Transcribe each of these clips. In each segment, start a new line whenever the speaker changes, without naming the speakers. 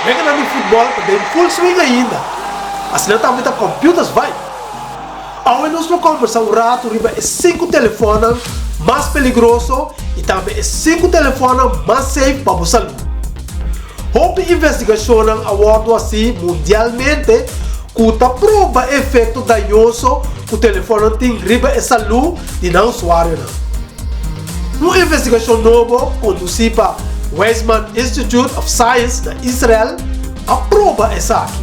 Pega no futebol, também full swing ainda. Assim também tá computers vai. Hoje nós vamos conversar um rato riba é 5 telefones mais peligrosos e também é 5 telefones mais safe para a saúde. Houve investigação awardo assim mundialmente que prova efeito danoso que o telefone tem riba a saúde de não usuário. Uma investigação nova conduzida para Weizmann Institute of Science na Israel aprova essa aqui.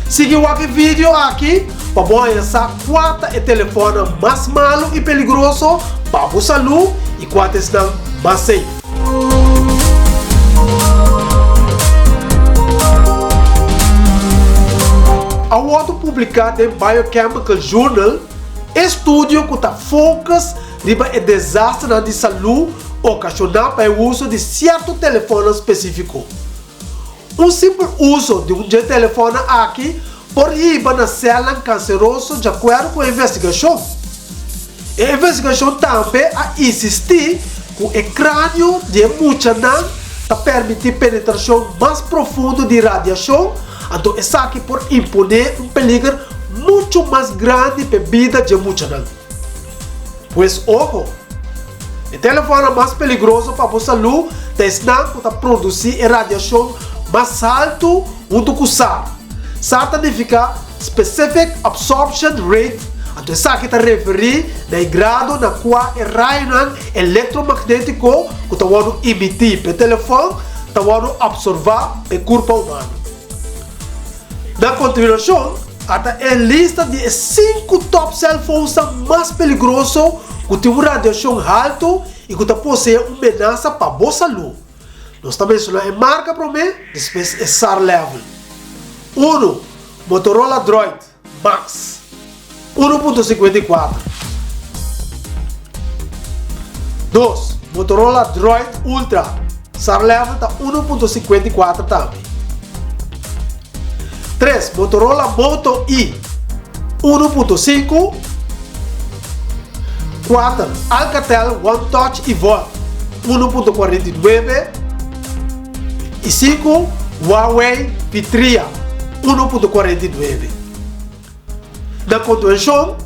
Seguiu aqui vídeo aqui para mostrar essa 4 telefone mais malo e perigoso para a saúde e 4 estão mais safe. Award publicado em Biochemical Journal, estudo que está focus riba o desastre de saúde ocasionado pelo uso de certo telefone específico. Um simples uso de um telefone aqui pode riba na célula cancerosa de acordo com a investigação. A investigação também a insistir que o crânio de muita não permite penetração mais profunda de radiação. Então, isso aqui pode imponer um perigo muito mais grande para a vida de muita não. Pois, ojo, o telefone mais perigoso para a saúde está produzir radiação mais alta do que o SAR. SAR significa Specific Absorption Rate. Então, isso aqui está referindo ao grado na qual o raio eletromagnético que está emitir para o telefone está absorver para o corpo humano. Na continuação, até a lista de 5 top cell phones mais perigosos que tem uma radiação alta e que possui uma ameaça para a boa saúde. Nós também mencionamos a marca para mim, depois é SAR level. 1. Motorola Droid Max 1.54. 2. Motorola Droid Ultra SAR level está 1.54 também. 3. Motorola Moto E 1.5. 4. Alcatel One Touch Evolve 1.49. E 5. Huawei P3 1.49. Na continuação,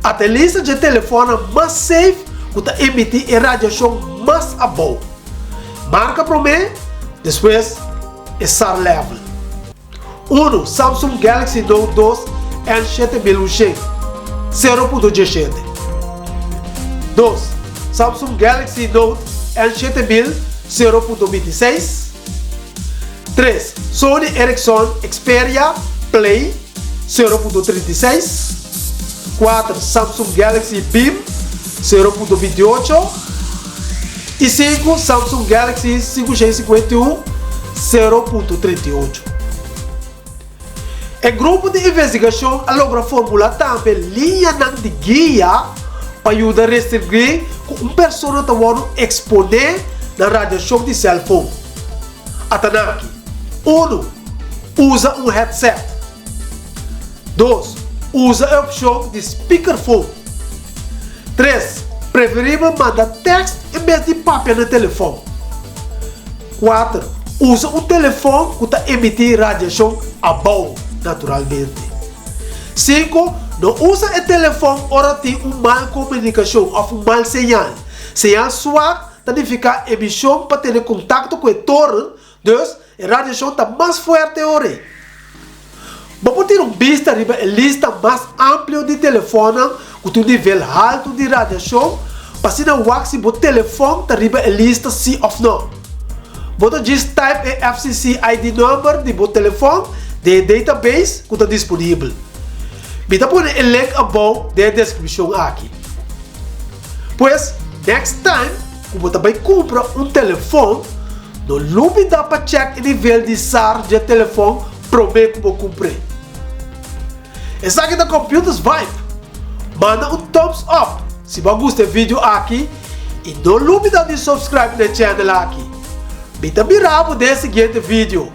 a lista de telefone mais safe que emite radiação mais boa. Marca para mim, depois é SAR level. 1. Samsung Galaxy Note 2 N7100 0.17. 2. Samsung Galaxy Note N7000 0.26. 3. Sony Ericsson Xperia Play 0.36. 4. Samsung Galaxy Beam 0.28. E 5. Samsung Galaxy 5G51 0.38. O grupo de investigação logra formular também linha de guia para ajudar a restringir que uma pessoa está exponer na radiação de cell phone. Atanaki. 1. Usa um headset. 2. Usa a opção de speakerphone. 3. Preferível mandar texto em vez de papel no telefone. 4. Usa um telefone que está emitindo radiação boa, naturalmente. 5. Não usa o telefone ora tem uma má comunicação ou uma má sinal. Sinal suave significa emissão para ter contato com o entorno. Dus, a radiação está mais forte agora. Vamos ter uma vista riba a lista mais ampla de telefone com um nível alto de radiação para se não se o telefone está riba a lista sim ou não. Vamos just type a FCC ID number de o telefone de database que está disponível. Vamos pôr o link abaixo da descrição aqui. Pois, next time, como também compra um telefone, não duvida para check o nível de SAR de telefone promete que vou cumprir. Essa aqui da Computers Vibe. Manda um thumbs up se você gostou do vídeo aqui e não duvida de subscrever no channel aqui. Bita birabo desse seguinte vídeo.